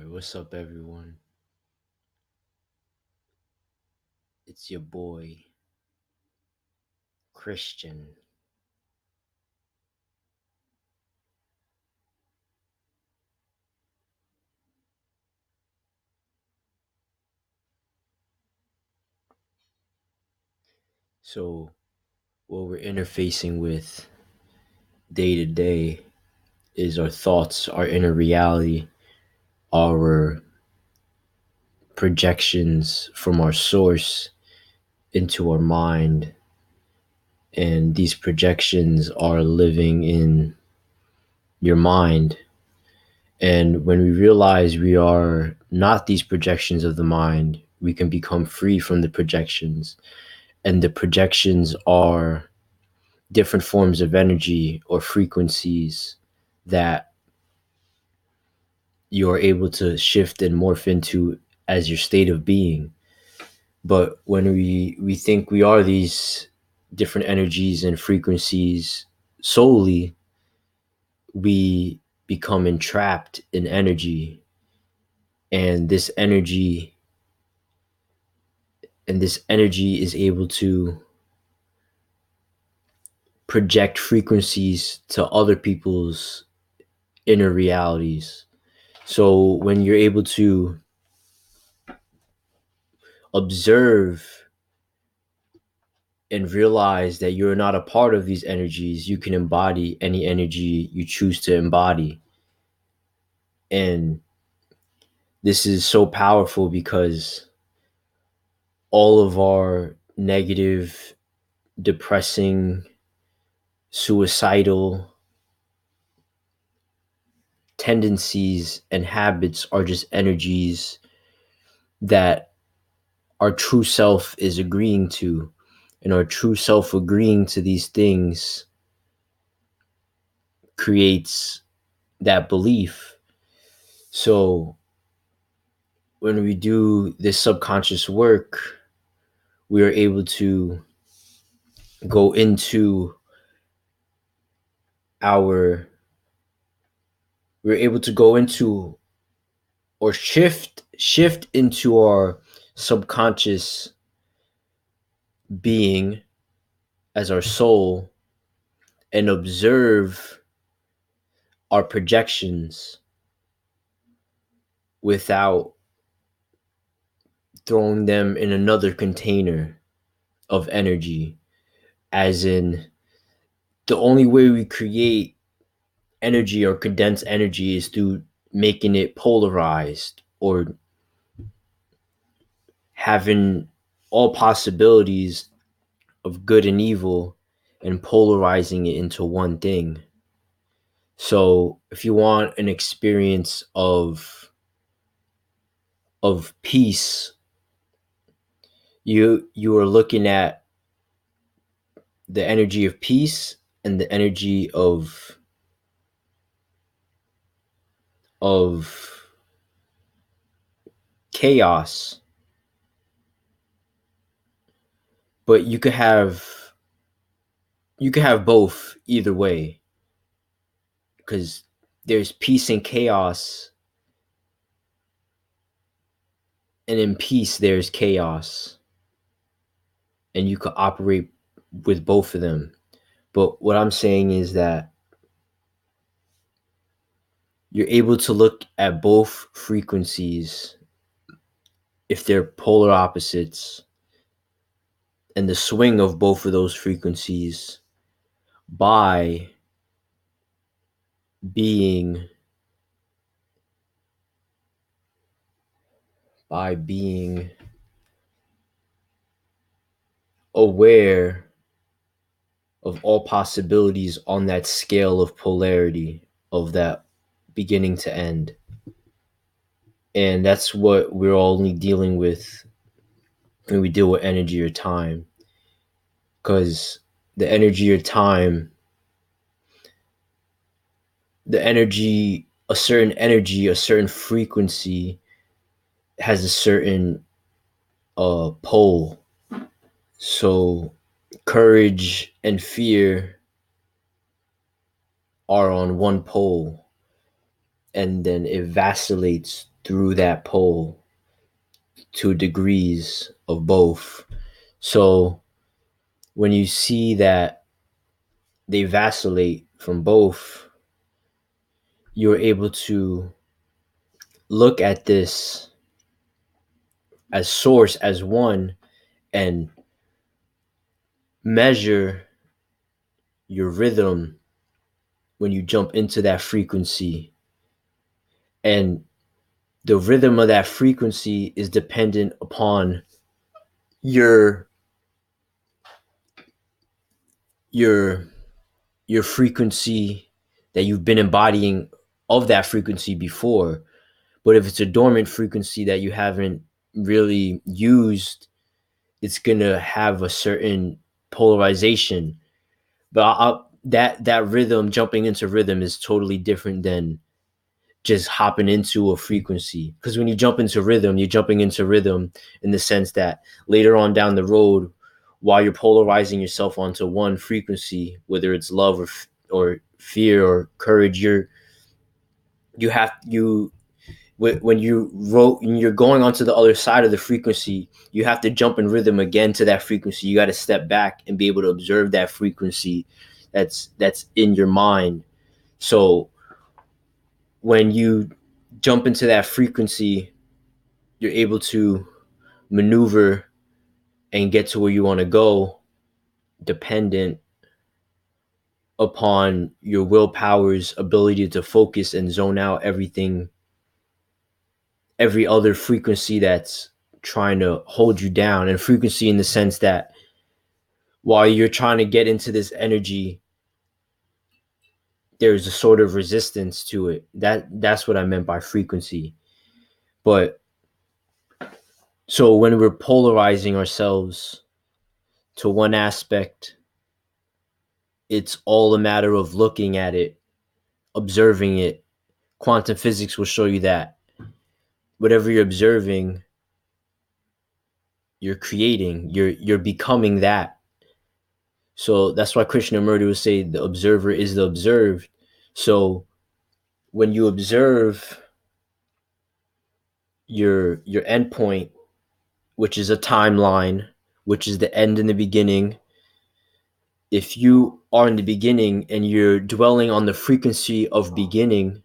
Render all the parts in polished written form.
What's up, everyone? It's your boy, Christian. So, what we're interfacing with day to day is our thoughts, our inner reality, our projections from our source into our mind. And these projections are living in your mind. And when we realize we are not these projections of the mind, we can become free from the projections. And the projections are different forms of energy or frequencies that you are able to shift and morph into as your state of being. But when we think we are these different energies and frequencies solely, we become entrapped in energy, and this energy is able to project frequencies to other people's inner realities. So when you're able to observe and realize that you're not a part of these energies, you can embody any energy you choose to embody. And this is so powerful because all of our negative, depressing, suicidal tendencies and habits are just energies that our true self is agreeing to. And our true self agreeing to these things creates that belief. So when we do this subconscious work, we are able to go into our we're able to go into or shift into our subconscious being as our soul and observe our projections without throwing them in another container of energy. As in, the only way we create energy or condense energy is through making it polarized or having all possibilities of good and evil and polarizing it into one thing. So if you want an experience of peace, you are looking at the energy of peace and the energy of chaos. But you could have both either way, because there's peace and chaos, and in peace there's chaos, and you could operate with both of them. But what I'm saying is that you're able to look at both frequencies if they're polar opposites, and the swing of both of those frequencies by being being aware of all possibilities on that scale of polarity, of that beginning to end. And that's what we're only dealing with when we deal with energy or time. Because the energy or time, a certain energy, a certain frequency has a certain pole. So courage and fear are on one pole, and then it vacillates through that pole to degrees of both. So when you see that they vacillate from both, you're able to look at this as source, as one, and measure your rhythm when you jump into that frequency. And the rhythm of that frequency is dependent upon your your your frequency that you've been embodying of that frequency before. But if it's a dormant frequency that you haven't really used, it's gonna have a certain polarization. But that rhythm, jumping into rhythm, is totally different than just hopping into a frequency. Because when you jump into rhythm, you're jumping into rhythm in the sense that later on down the road, while you're polarizing yourself onto one frequency, whether it's love or fear or courage, you have you when you wrote when you're going onto the other side of the frequency, you have to jump in rhythm again to that frequency. You got to step back and be able to observe that frequency that's in your mind. So when you jump into that frequency, you're able to maneuver and get to where you want to go, dependent upon your willpower's ability to focus and zone out every other frequency that's trying to hold you down. And frequency in the sense that while you're trying to get into this energy, there's a sort of resistance to it. That's what I meant by frequency. But so when we're polarizing ourselves to one aspect, it's all a matter of looking at it, observing it. Quantum physics will show you that whatever you're observing, you're creating, you're becoming that. So that's why Krishnamurti would say the observer is the observed. So when you observe your endpoint, which is a timeline, which is the end and the beginning, if you are in the beginning and you're dwelling on the frequency of beginning,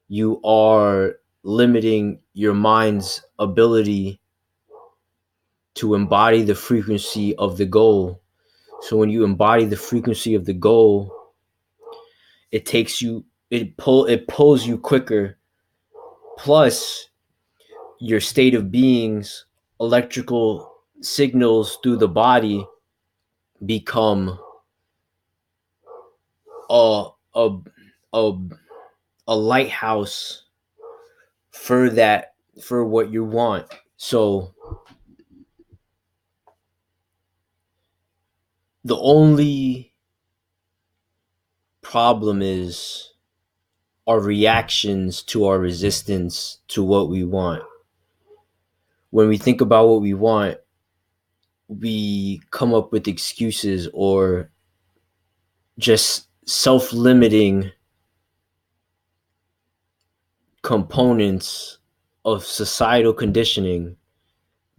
you are limiting your mind's ability to embody the frequency of the goal. So when you embody the frequency of the goal, it takes you it pulls you quicker. Plus your state of being's electrical signals through the body become a a a, a lighthouse for what you want. So the only problem is our reactions to our resistance to what we want. When we think about what we want, we come up with excuses or just self-limiting components of societal conditioning.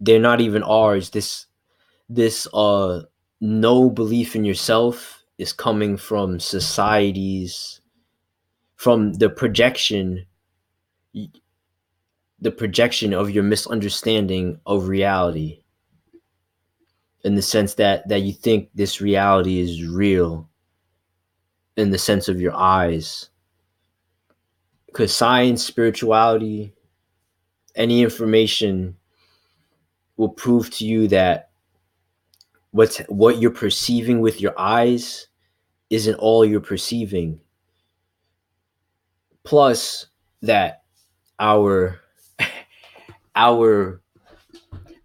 They're not even ours. This no belief in yourself is coming from society's, from the projection of your misunderstanding of reality, in the sense that you think this reality is real in the sense of your eyes. Because science, spirituality, any information will prove to you that what you're perceiving with your eyes isn't all you're perceiving. Plus that our our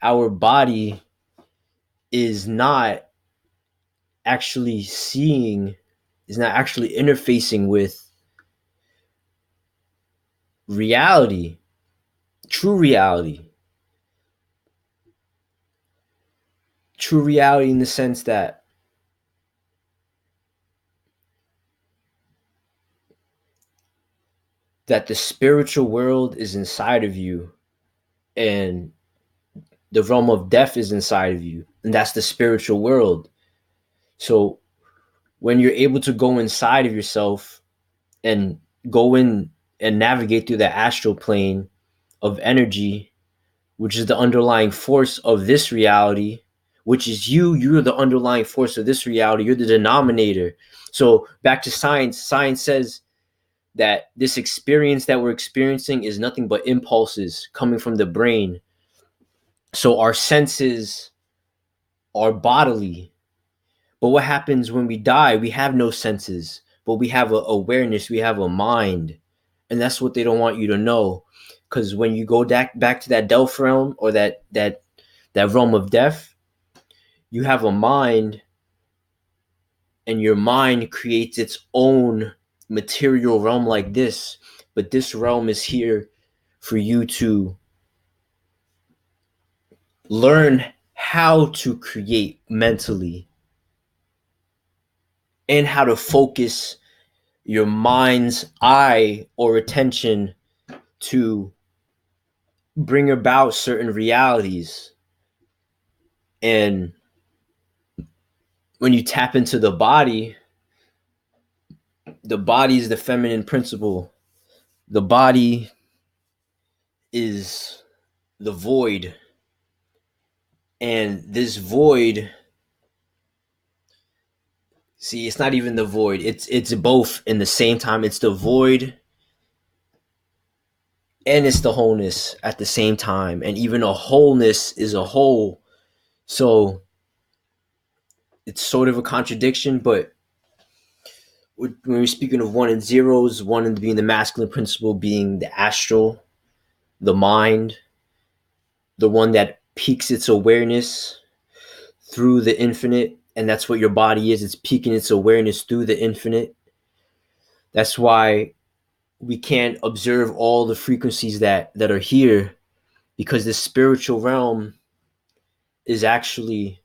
our body is not actually seeing, is not actually interfacing with reality, true reality. True reality in the sense that that the spiritual world is inside of you, and the realm of death is inside of you, and that's the spiritual world. So when you're able to go inside of yourself and go in and navigate through the astral plane of energy, which is the underlying force of this reality, which is you're the underlying force of this reality, you're the denominator. So back to science, science says that this experience that we're experiencing is nothing but impulses coming from the brain. So our senses are bodily. But what happens when we die? We have no senses, but we have a awareness, we have a mind. And that's what they don't want you to know. Because when you go back to that Delph realm, or that realm of death, you have a mind, and your mind creates its own material realm like this. But this realm is here for you to learn how to create mentally, and how to focus your mind's eye or attention to bring about certain realities. And when you tap into the body is the feminine principle. The body is the void. And this void, see, it's not even the void. It's both in the same time. It's the void and it's the wholeness at the same time. And even a wholeness is a whole. So it's sort of a contradiction, but when we're speaking of one and zeros, one being the masculine principle, being the astral, the mind, the one that peaks its awareness through the infinite, and that's what your body is. It's peaking its awareness through the infinite. That's why we can't observe all the frequencies that are here, because the spiritual realm is actually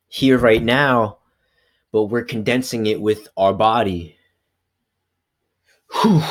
here right now, but we're condensing it with our body. Whew.